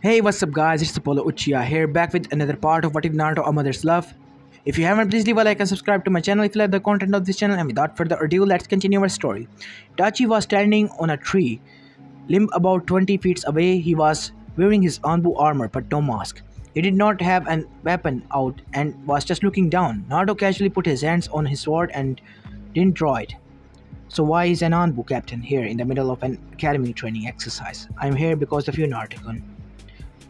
Hey, what's up guys, it's Apollo Uchiha here, back with another part of What If Naruto A Mother's Love. If you haven't, please leave a like and subscribe to my channel if you like the content of this channel, and without further ado, let's continue our story. Itachi was standing on a tree, limb about 20 feet away. He was wearing his Anbu armor but no mask. He did not have a weapon out and was just looking down. Naruto casually put his hands on his sword and didn't draw it. So why is an Anbu captain here in the middle of an academy training exercise? I'm here because of you, Naruto.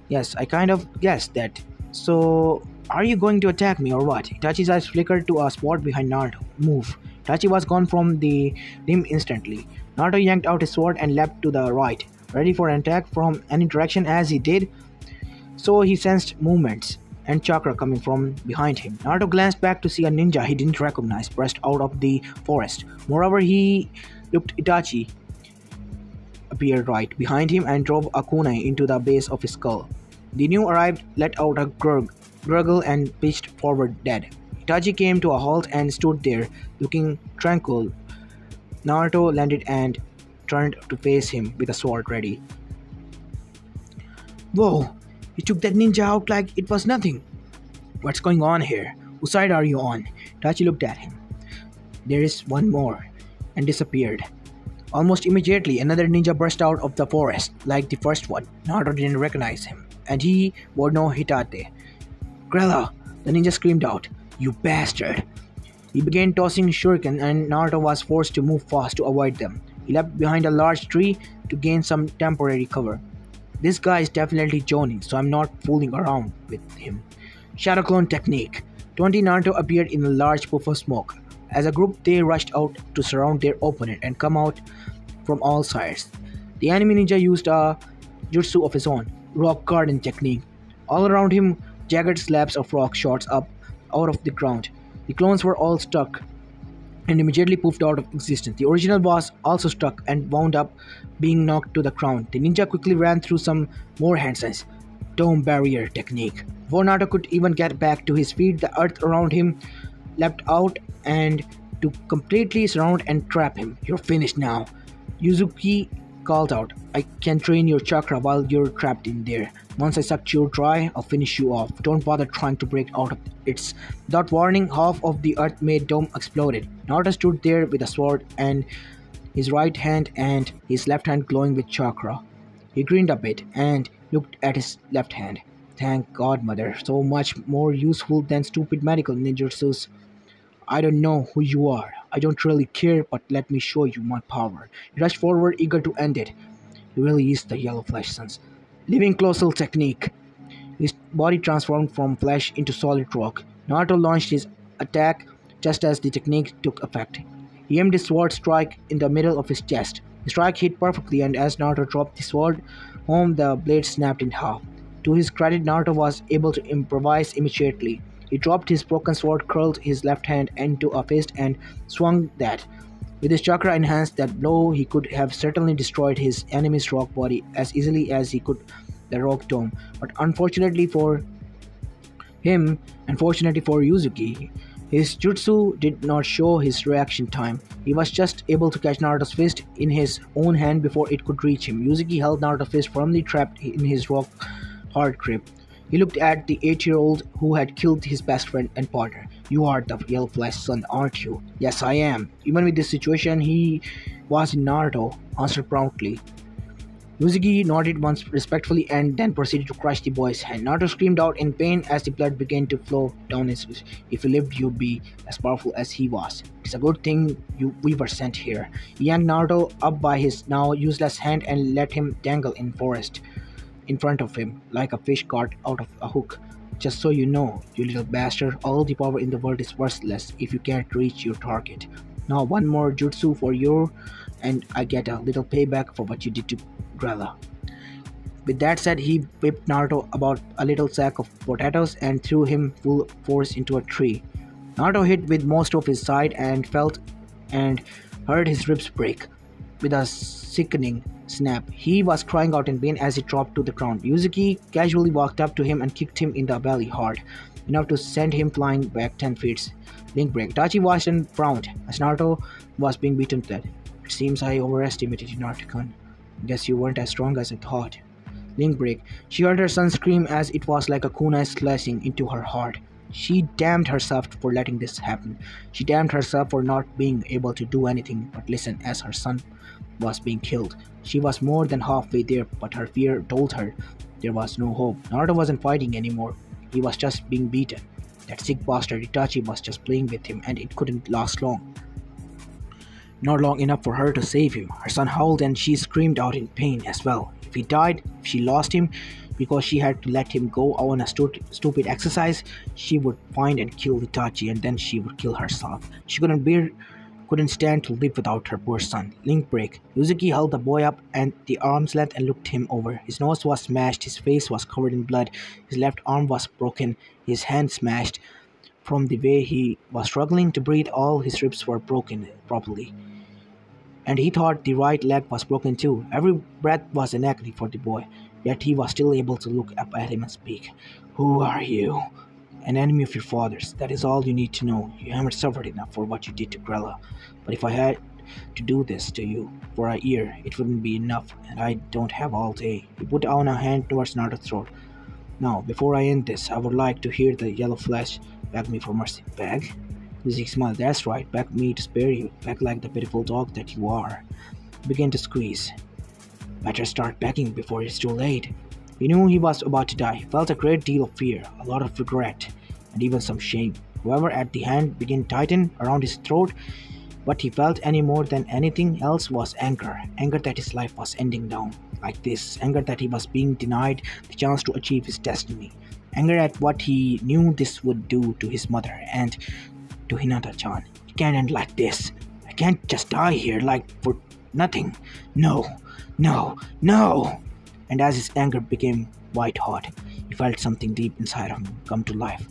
Yes, I kind of guessed that. So, are you going to attack me or what? Itachi's eyes flickered to a spot behind Naruto. Move. Itachi was gone from the limb instantly. Naruto yanked out his sword and leapt to the right, ready for an attack from any direction. As he did so, he sensed movements and chakra coming from behind him. Naruto glanced back to see a ninja he didn't recognize burst out of the forest. Moreover, he looked Itachi appeared right behind him and drove a kunai into the base of his skull. The new arrived let out a gurgle and pitched forward dead. Itachi came to a halt and stood there, looking tranquil. Naruto landed and turned to face him with a sword ready. Whoa! You took that ninja out like it was nothing. What's going on here? Whose side are you on? Itachi looked at him. There is one more, and disappeared. Almost immediately, another ninja burst out of the forest, like the first one. Naruto didn't recognize him, and he wore no hitate. Grella! The ninja screamed out. You bastard! He began tossing shuriken, and Naruto was forced to move fast to avoid them. He leapt behind a large tree to gain some temporary cover. This guy is definitely Jonin, so I'm not fooling around with him. Shadow Clone Technique. 20 Naruto appeared in a large puff of smoke. As a group, they rushed out to surround their opponent and come out from all sides. The enemy ninja used a jutsu of his own, rock garden technique. All around him, jagged slabs of rock shot up out of the ground. The clones were all stuck and immediately poofed out of existence. The original was also stuck and wound up being knocked to the ground. The ninja quickly ran through some more handstands. Dome barrier technique. Before Naruto could even get back to his feet, the earth around him leapt out and to completely surround and trap him. You're finished now. Yuzuki called out, I can drain your chakra while you're trapped in there. Once I suck you dry, I'll finish you off. Don't bother trying to break out of it. Without warning, half of the earth-made dome exploded. Naruto stood there with a sword and his right hand and his left hand glowing with chakra. He grinned a bit and looked at his left hand. Thank God, Mother. So much more useful than stupid medical ninjutsus. I don't know who you are. I don't really care, but let me show you my power. He rushed forward, eager to end it. He really is the Yellow Flesh Sons. Living Colossal Technique. His body transformed from flesh into solid rock. Naruto launched his attack just as the technique took effect. He aimed his sword strike in the middle of his chest. The strike hit perfectly, and as Naruto dropped the sword home, the blade snapped in half. To his credit, Naruto was able to improvise immediately. He dropped his broken sword, curled his left hand into a fist, and swung that. With his chakra enhanced that blow, he could have certainly destroyed his enemy's rock body as easily as he could the rock dome. But unfortunately for him, and fortunately for Yuzuki, his jutsu did not show his reaction time. He was just able to catch Naruto's fist in his own hand before it could reach him. Yuzuki held Naruto's fist firmly trapped in his rock hard grip. He looked at the 8-year-old who had killed his best friend and partner. You are the Yellow Flesh Son, aren't you? Yes, I am. Even with this situation, he was in Naruto, answered proudly. Yuzuki nodded once respectfully and then proceeded to crush the boy's hand. Naruto screamed out in pain as the blood began to flow down his face. If you lived, you'd be as powerful as he was. It's a good thing we were sent here. He yanked Naruto up by his now useless hand and let him dangle in forest in front of him, like a fish caught out of a hook. Just so you know, you little bastard, all the power in the world is worthless if you can't reach your target. Now one more jutsu for you, and I get a little payback for what you did to Grella. With that said, he whipped Naruto about a little sack of potatoes and threw him full force into a tree. Naruto hit with most of his side and felt and heard his ribs break. With a sickening snap, he was crying out in pain as he dropped to the ground. Yuzuki casually walked up to him and kicked him in the belly hard, enough to send him flying back 10 feet. Link break. Itachi watched and frowned as Naruto was being beaten to death. It seems I overestimated you, Naruto-kun. Guess you weren't as strong as I thought. Link break. She heard her son scream as it was like a kunai slashing into her heart. She damned herself for letting this happen. She damned herself for not being able to do anything but listen as her son was being killed. She was more than halfway there, but her fear told her there was no hope. Naruto wasn't fighting anymore. He was just being beaten. That sick bastard Itachi was just playing with him, and it couldn't last long. Not long enough for her to save him. Her son howled and she screamed out in pain as well. If he died, if she lost him, because she had to let him go on a stupid exercise, she would find and kill Itachi, and then she would kill herself. She couldn't stand to live without her poor son. Link break. Yuzuki held the boy up at the arm's length and looked him over. His nose was smashed, his face was covered in blood, his left arm was broken, his hand smashed. From the way he was struggling to breathe, all his ribs were broken properly. And he thought the right leg was broken too. Every breath was an agony for the boy, yet he was still able to look up at him and speak. Who are you? An enemy of your father's. That is all you need to know. You haven't suffered enough for what you did to Grella. But if I had to do this to you for a year, it wouldn't be enough, and I don't have all day. He put out a hand towards Naruto's throat. Now, before I end this, I would like to hear the yellow flash beg me for mercy. Beg? Yuzuki smiled. That's right, beg me to spare you. Beg like the pitiful dog that you are. He began to squeeze. Better start begging before it's too late. He knew he was about to die. He felt a great deal of fear, a lot of regret, and even some shame. However, as the hand began to tighten around his throat, what he felt any more than anything else was anger. Anger that his life was ending down like this. Anger that he was being denied the chance to achieve his destiny. Anger at what he knew this would do to his mother and to Hinata-chan. It can't end like this. I can't just die here like for nothing. No, no, no! And as his anger became white hot, he felt something deep inside of him come to life.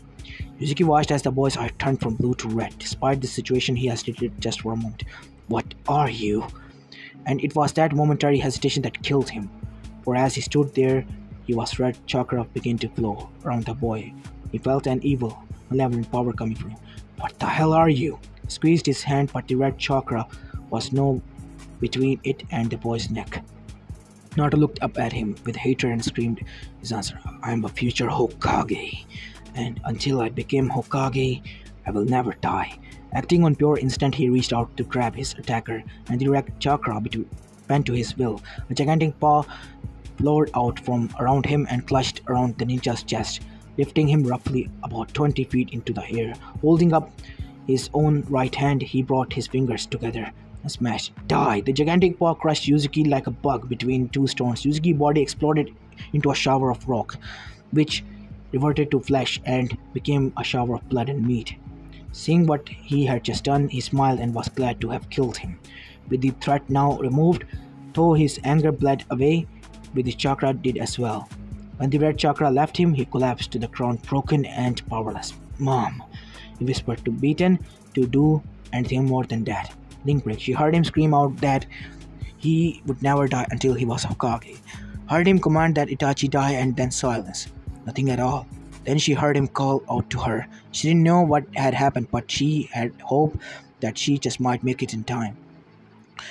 Yuzuki watched as the boy's eye turned from blue to red. Despite the situation, he hesitated just for a moment. What are you? And it was that momentary hesitation that killed him. For as he stood there, his red chakra began to flow around the boy. He felt an evil, malevolent power coming from him. What the hell are you? He squeezed his hand, but the red chakra was no between it and the boy's neck. Naruto looked up at him with hatred and screamed his answer. I am a future Hokage, and until I became Hokage, I will never die. Acting on pure instinct, he reached out to grab his attacker, and the red chakra bent to his will. A gigantic paw flowed out from around him and clutched around the ninja's chest, lifting him roughly about 20 feet into the air. Holding up his own right hand, he brought his fingers together and smashed. Die! The gigantic paw crushed Yuzuki like a bug between two stones. Yuzuki's body exploded into a shower of rock, which reverted to flesh and became a shower of blood and meat. Seeing what he had just done, he smiled and was glad to have killed him. With the threat now removed, though his anger bled away, with his chakra did as well. When the red chakra left him, he collapsed to the ground, broken and powerless. Mom, he whispered, too beaten to do anything more than that. Link break. She heard him scream out that he would never die until he was Hokage. Heard him command that Itachi die, and then silence. Nothing at all. Then she heard him call out to her. She didn't know what had happened, but she had hope that she just might make it in time.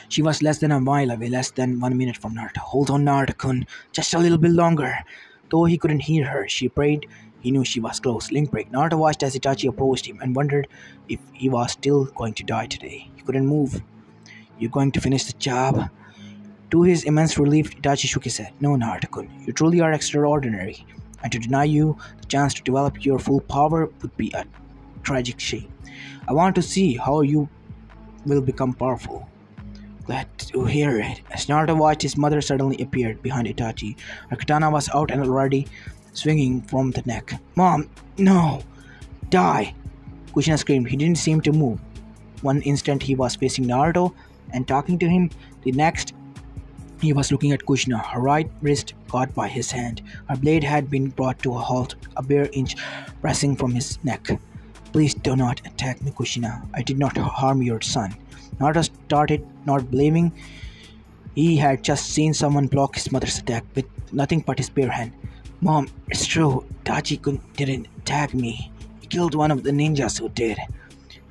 She was less than a mile away, less than 1 minute from Naruto. Hold on, Naruto-kun. Just a little bit longer. Though he couldn't hear her, she prayed. He knew she was close. Link break. Naruto watched as Itachi approached him and wondered if he was still going to die today. He couldn't move. You going to finish the job? To his immense relief, Itachi shook his head. No, Naruto-kun. You truly are extraordinary. And to deny you the chance to develop your full power would be a tragic shame. I want to see how you will become powerful. Glad to hear it. As Naruto watched, his mother suddenly appeared behind Itachi. Her katana was out and already swinging from the neck. Mom, no! Die! Kushina screamed. He didn't seem to move. One instant he was facing Naruto and talking to him. The next he was looking at Kushina, her right wrist caught by his hand. Her blade had been brought to a halt, a bare inch pressing from his neck. Please do not attack me, Kushina. I did not harm your son. Naruto started not believing. He had just seen someone block his mother's attack with nothing but his bare hand. Mom, it's true. Itachi didn't attack me. He killed one of the ninjas who did.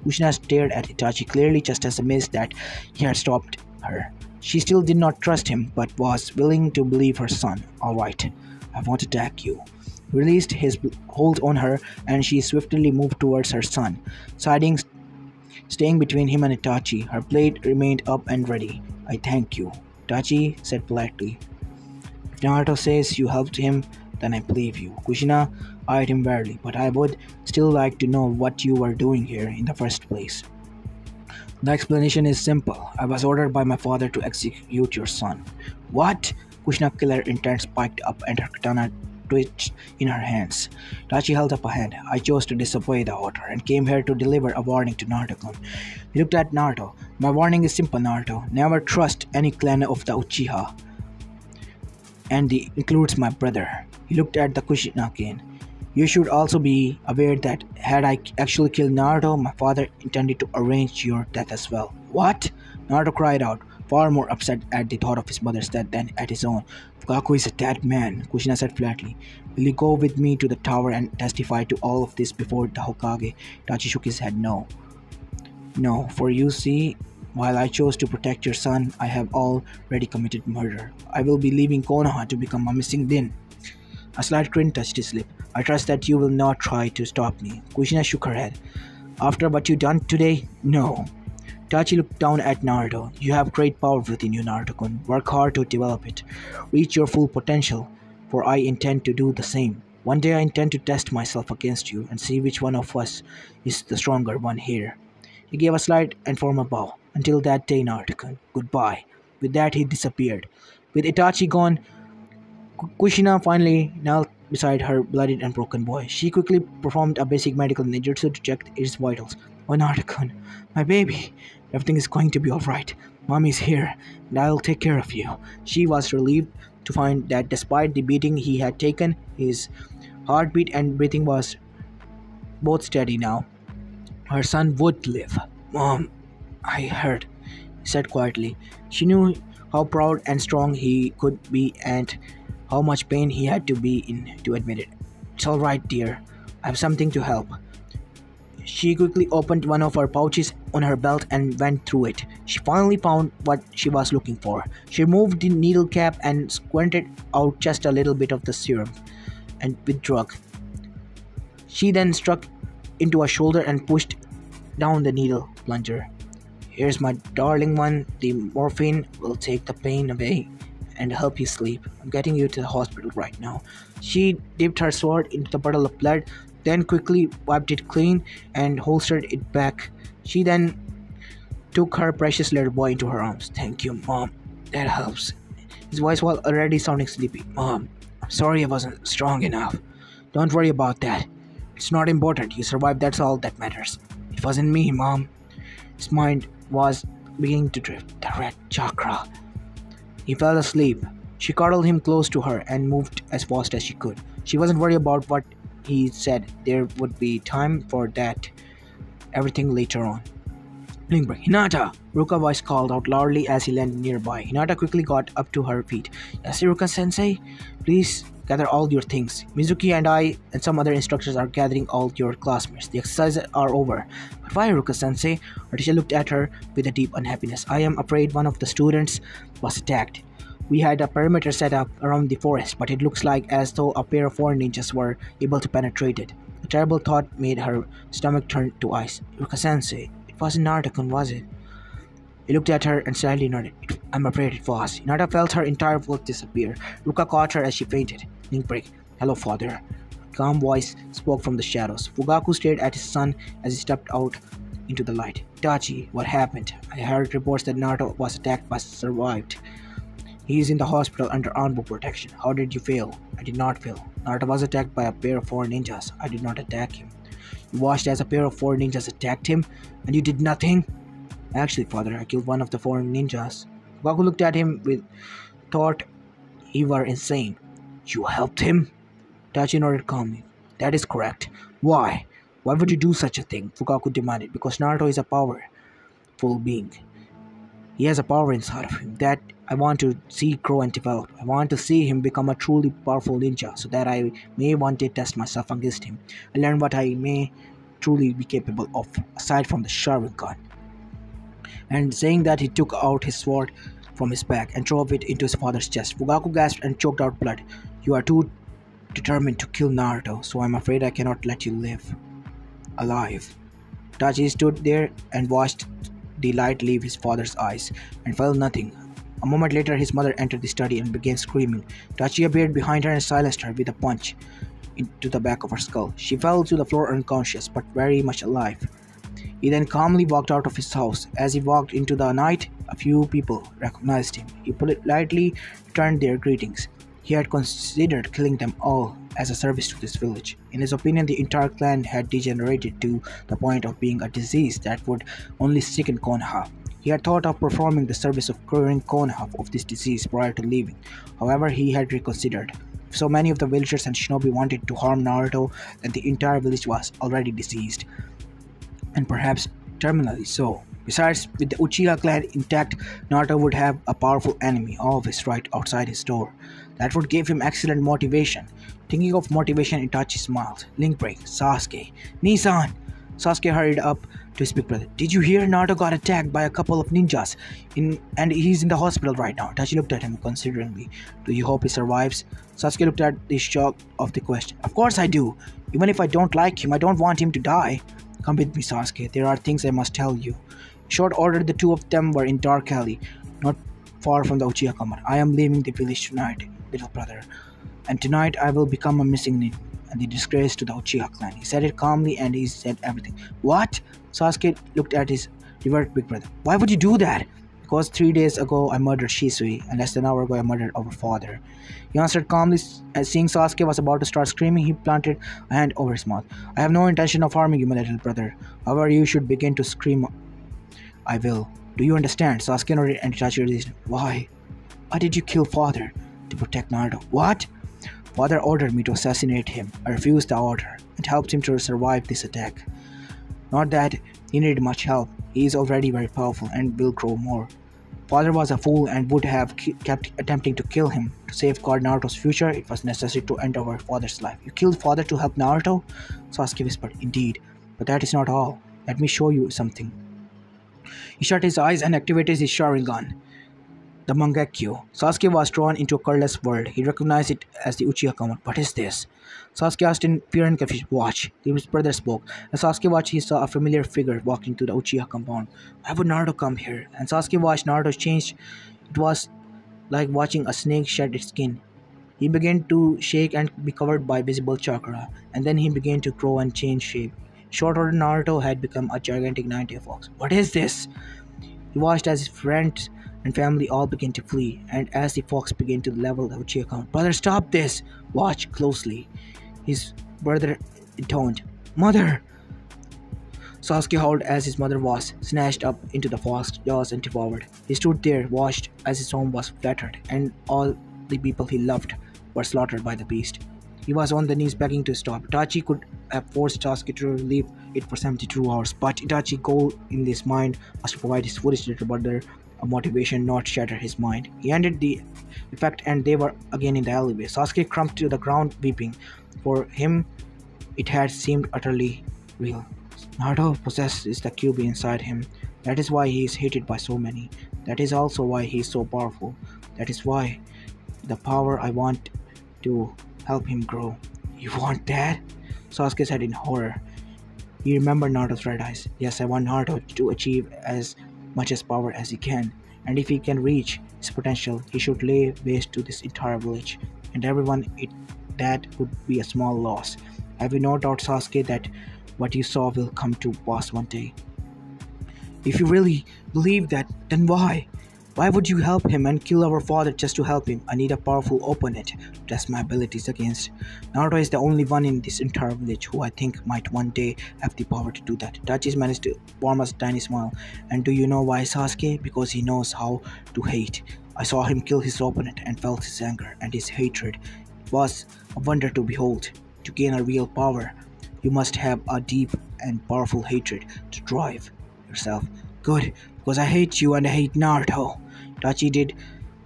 Kushina stared at Itachi, clearly just as amazed that he had stopped her. She still did not trust him, but was willing to believe her son. All right, I won't attack you. He released his hold on her, and she swiftly moved towards her son, siding, staying between him and Itachi. Her blade remained up and ready. I thank you, Itachi said politely. If Naruto says you helped him, then I believe you. Kushina eyed him warily, but I would still like to know what you were doing here in the first place. The explanation is simple. I was ordered by my father to execute your son. What? Kushina's killer intent spiked up and her katana twitched in her hands. Tachi held up a hand. I chose to disobey the order and came here to deliver a warning to Naruto. He looked at Naruto. My warning is simple, Naruto. Never trust any clan of the Uchiha. And it includes my brother. He looked at the Kushina again. You should also be aware that had I actually killed Naruto, my father intended to arrange your death as well. What? Naruto cried out, far more upset at the thought of his mother's death than at his own. Fukaku is a dead man, Kushina said flatly. Will you go with me to the tower and testify to all of this before the Hokage? Tachi shook his head no. No, for you see, while I chose to protect your son, I have already committed murder. I will be leaving Konoha to become a missing din. A slight grin touched his lip. I trust that you will not try to stop me. Kushina shook her head. After what you done today? No. Tachi looked down at Naruto. You have great power within you, Naruto-kun. Work hard to develop it. Reach your full potential, for I intend to do the same. One day I intend to test myself against you and see which one of us is the stronger one here. He gave a slight and formal bow. Until that day, Naruto-kun. Goodbye. With that, he disappeared. With Itachi gone, Kushina finally knelt beside her bloodied and broken boy. She quickly performed a basic medical ninjutsu to check its vitals. Oh, Naruto-kun, my baby. Everything is going to be alright. Mommy's here, and I'll take care of you. She was relieved to find that despite the beating he had taken, his heartbeat and breathing was both steady now. Her son would live. Mom, I heard, he said quietly. She knew how proud and strong he could be and how much pain he had to be in to admit it. It's alright, dear. I have something to help. She quickly opened one of her pouches on her belt and went through it. She finally found what she was looking for. She removed the needle cap and squirted out just a little bit of the serum and with drug. She then struck into a shoulder and pushed down the needle plunger. Here's my darling one. The morphine will take the pain away and help you sleep. I'm getting you to the hospital right now. She dipped her sword into the puddle of blood, then quickly wiped it clean and holstered it back. She then took her precious little boy into her arms. Thank you, Mom. That helps. His voice was already sounding sleepy. Mom, I'm sorry I wasn't strong enough. Don't worry about that. It's not important. You survived, that's all that matters. It wasn't me, Mom. His mind was beginning to drift. The red chakra. He fell asleep. She cuddled him close to her and moved as fast as she could. She wasn't worried about what he said. There would be time for that. Everything later on. Blink break. Hinata! Ruka's voice called out loudly as he landed nearby. Hinata quickly got up to her feet. Yes, Ruka-sensei? Please gather all your things. Mizuki and I and some other instructors are gathering all your classmates. The exercises are over. But why, Ruka-sensei? Her teacher looked at her with a deep unhappiness. I am afraid one of the students was attacked. We had a perimeter set up around the forest, but it looks like as though a pair of foreign ninjas were able to penetrate it. A terrible thought made her stomach turn to ice. Ruka-sensei, it wasn't Naruto-kun, was it? He looked at her and slightly nodded. I'm afraid it was. Hinata felt her entire world disappear. Ruka caught her as she fainted. Link break. Hello, father. A calm voice spoke from the shadows. Fugaku stared at his son as he stepped out into the light. Itachi, what happened? I heard reports that Naruto was attacked but survived. He is in the hospital under armed protection. How did you fail? I did not fail. Naruto was attacked by a pair of foreign ninjas. I did not attack him. You watched as a pair of foreign ninjas attacked him, and you did nothing? Actually, father, I killed one of the foreign ninjas. Fugaku looked at him with thought he were insane. You helped him? Itachi nodded calmly. That is correct. Why? Why would you do such a thing? Fugaku demanded. Because Naruto is a powerful being. He has a power inside of him that I want to see grow and develop. I want to see him become a truly powerful ninja so that I may one day test myself against him and learn what I may truly be capable of, aside from the Sharingan. And saying that, he took out his sword from his back and drove it into his father's chest. Fugaku gasped and choked out blood. You are too determined to kill Naruto, so I'm afraid I cannot let you live alive. Itachi stood there and watched the light leave his father's eyes and felt nothing. A moment later, his mother entered the study and began screaming. Itachi appeared behind her and silenced her with a punch into the back of her skull. She fell to the floor unconscious, but very much alive. He then calmly walked out of his house. As he walked into the night, a few people recognized him. He politely returned their greetings. He had considered killing them all as a service to this village. In his opinion, the entire clan had degenerated to the point of being a disease that would only sicken Konoha. He had thought of performing the service of curing Konoha of this disease prior to leaving. However, he had reconsidered. If so many of the villagers and shinobi wanted to harm Naruto, then the entire village was already diseased, and perhaps terminally so. Besides, with the Uchiha clan intact, Naruto would have a powerful enemy always right outside his door. That would give him excellent motivation. Thinking of motivation, Itachi smiled. Link break, Sasuke. Nissan! Sasuke hurried up to his big brother. Did you hear Naruto got attacked by a couple of ninjas and he's in the hospital right now? Itachi looked at him consideringly. Do you hope he survives? Sasuke looked at the shock of the question. Of course I do. Even if I don't like him, I don't want him to die. Come with me, Sasuke. There are things I must tell you. In short order, the two of them were in Dark Alley, not far from the Uchiha compound. I am leaving the village tonight, little brother. And tonight I will become a missing nin and the disgrace to the Uchiha clan. He said it calmly and he said everything. What? Sasuke looked at his revered big brother. Why would you do that? Because 3 days ago I murdered Shisui, and less than an hour ago I murdered our father. He answered calmly. As seeing Sasuke was about to start screaming, he planted a hand over his mouth. I have no intention of harming you, my little brother. However, you should begin to scream. I will. Do you understand? Sasuke nodded and Itachi reasoned. Why? Why did you kill father? To protect Naruto. What? Father ordered me to assassinate him. I refused the order and helped him to survive this attack. Not that he needed much help. He is already very powerful and will grow more. Father was a fool and would have kept attempting to kill him. To safeguard Naruto's future, it was necessary to end our father's life. You killed father to help Naruto? Sasuke whispered. Indeed. But that is not all. Let me show you something. He shut his eyes and activated his Sharingan, the Mangekyo. Sasuke was drawn into a colorless world. He recognized it as the Uchiha command. What is this? Sasuke asked in fear and confusion. Watch. His brother spoke. As Sasuke watched, he saw a familiar figure walking to the Uchiha compound. Why would Naruto come here? And Sasuke watched Naruto change. It was like watching a snake shed its skin. He began to shake and be covered by visible chakra, and then he began to grow and change shape. Short order, Naruto had become a gigantic 90 fox. What is this? He watched as his friends and family all began to flee, and as the fox began to level the Uchiha compound. Brother, stop this! Watch closely. His brother intoned. Mother! Sasuke howled as his mother was snatched up into the fox's jaws and devoured. He stood there, watched as his home was flattered, and all the people he loved were slaughtered by the beast. He was on the knees begging to stop. Itachi could have forced Sasuke to leave it for 72 hours, but Itachi's goal in his mind was to provide his foolish little brother a motivation, not shatter his mind. He ended the effect and they were again in the alleyway. Sasuke crumped to the ground weeping. For him, it had seemed utterly real. Naruto possesses the QB inside him. That is why he is hated by so many. That is also why he is so powerful. That is why the power I want to help him grow. You want that? Sasuke said in horror. He remembered Naruto's red eyes. Yes, I want Naruto to achieve as much as power as he can, and if he can reach his potential, he should lay waste to this entire village and everyone. That would be a small loss. Have you no doubt, Sasuke, that what you saw will come to pass one day? If you really believe that, then why? Why would you help him and kill our father just to help him? I need a powerful opponent to test my abilities against. Naruto is the only one in this entire village who I think might one day have the power to do that. Itachi managed to form a tiny smile. And do you know why, Sasuke? Because he knows how to hate. I saw him kill his opponent and felt his anger and his hatred. It was a wonder to behold. To gain a real power, you must have a deep and powerful hatred to drive yourself. Good, because I hate you and I hate Naruto. Itachi did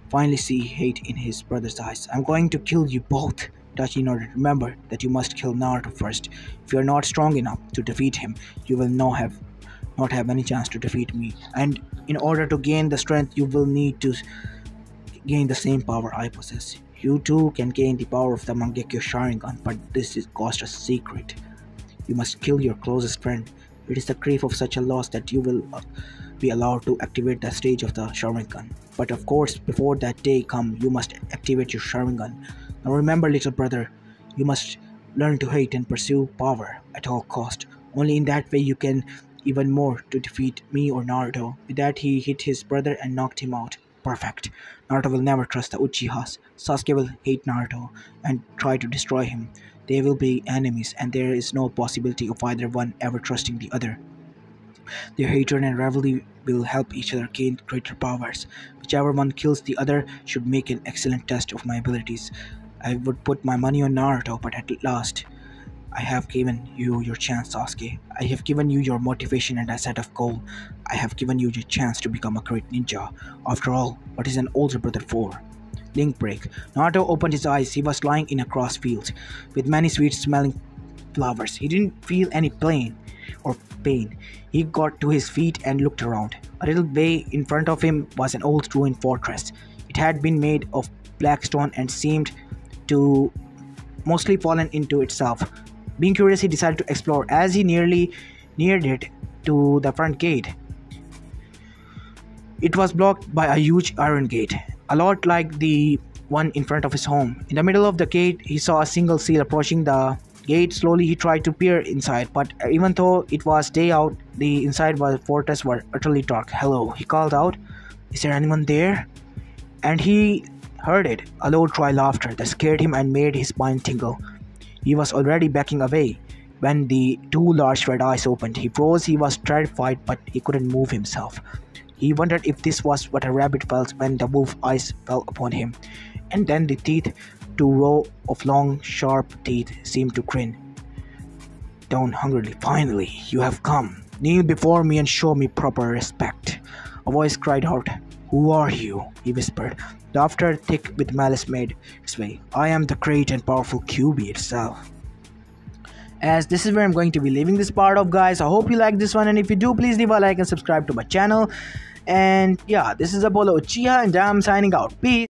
finally see hate in his brother's eyes. I'm going to kill you both. Itachi nodded. Remember that you must kill Naruto first. If you are not strong enough to defeat him, you will not have any chance to defeat me. And in order to gain the strength, you will need to gain the same power I possess. You too can gain the power of the Mangekyo Sharingan, but this is cost a secret. You must kill your closest friend. It is the grief of such a loss that you will be allowed to activate the stage of the Sharingan. But of course, before that day come, you must activate your Sharingan. Now remember, little brother, you must learn to hate and pursue power at all cost. Only in that way you can even more to defeat me or Naruto. With that, he hit his brother and knocked him out. Perfect. Naruto will never trust the Uchihas. Sasuke will hate Naruto and try to destroy him. They will be enemies, and there is no possibility of either one ever trusting the other. Their hatred and rivalry will help each other gain greater powers. Whichever one kills the other should make an excellent test of my abilities. I would put my money on Naruto, but at last, I have given you your chance, Sasuke. I have given you your motivation and a set of goal. I have given you your chance to become a great ninja. After all, what is an older brother for? Link break. Naruto opened his eyes. He was lying in a grass field with many sweet-smelling flowers. He didn't feel any pain. He got to his feet and looked around. A little way in front of him was an old ruined fortress. It had been made of black stone and seemed to mostly fallen into itself. Being curious, he decided to explore. As he neared it to the front gate, it was blocked by a huge iron gate, a lot like the one in front of his home. In the middle of the gate, he saw a single seal approaching the gate. Slowly, he tried to peer inside, but even though it was day out, the inside of the fortress was utterly dark. "Hello," he called out. "Is there anyone there?" And he heard it, a low, dry laughter that scared him and made his spine tingle. He was already backing away when the two large red eyes opened. He froze. He was terrified, but he couldn't move himself. He wondered if this was what a rabbit felt when the wolf eyes fell upon him. And then the teeth, two rows of long, sharp teeth, seemed to grin down hungrily. "Finally, you have come. Kneel before me and show me proper respect." A voice cried out. "Who are you?" he whispered. Laughter thick with malice made its way. "I am the great and powerful QB itself." As this is where I'm going to be leaving this part of, guys. I hope you like this one, and if you do, please leave a like and subscribe to my channel. And yeah, this is Apollo Uchiha, and I'm signing out. Peace.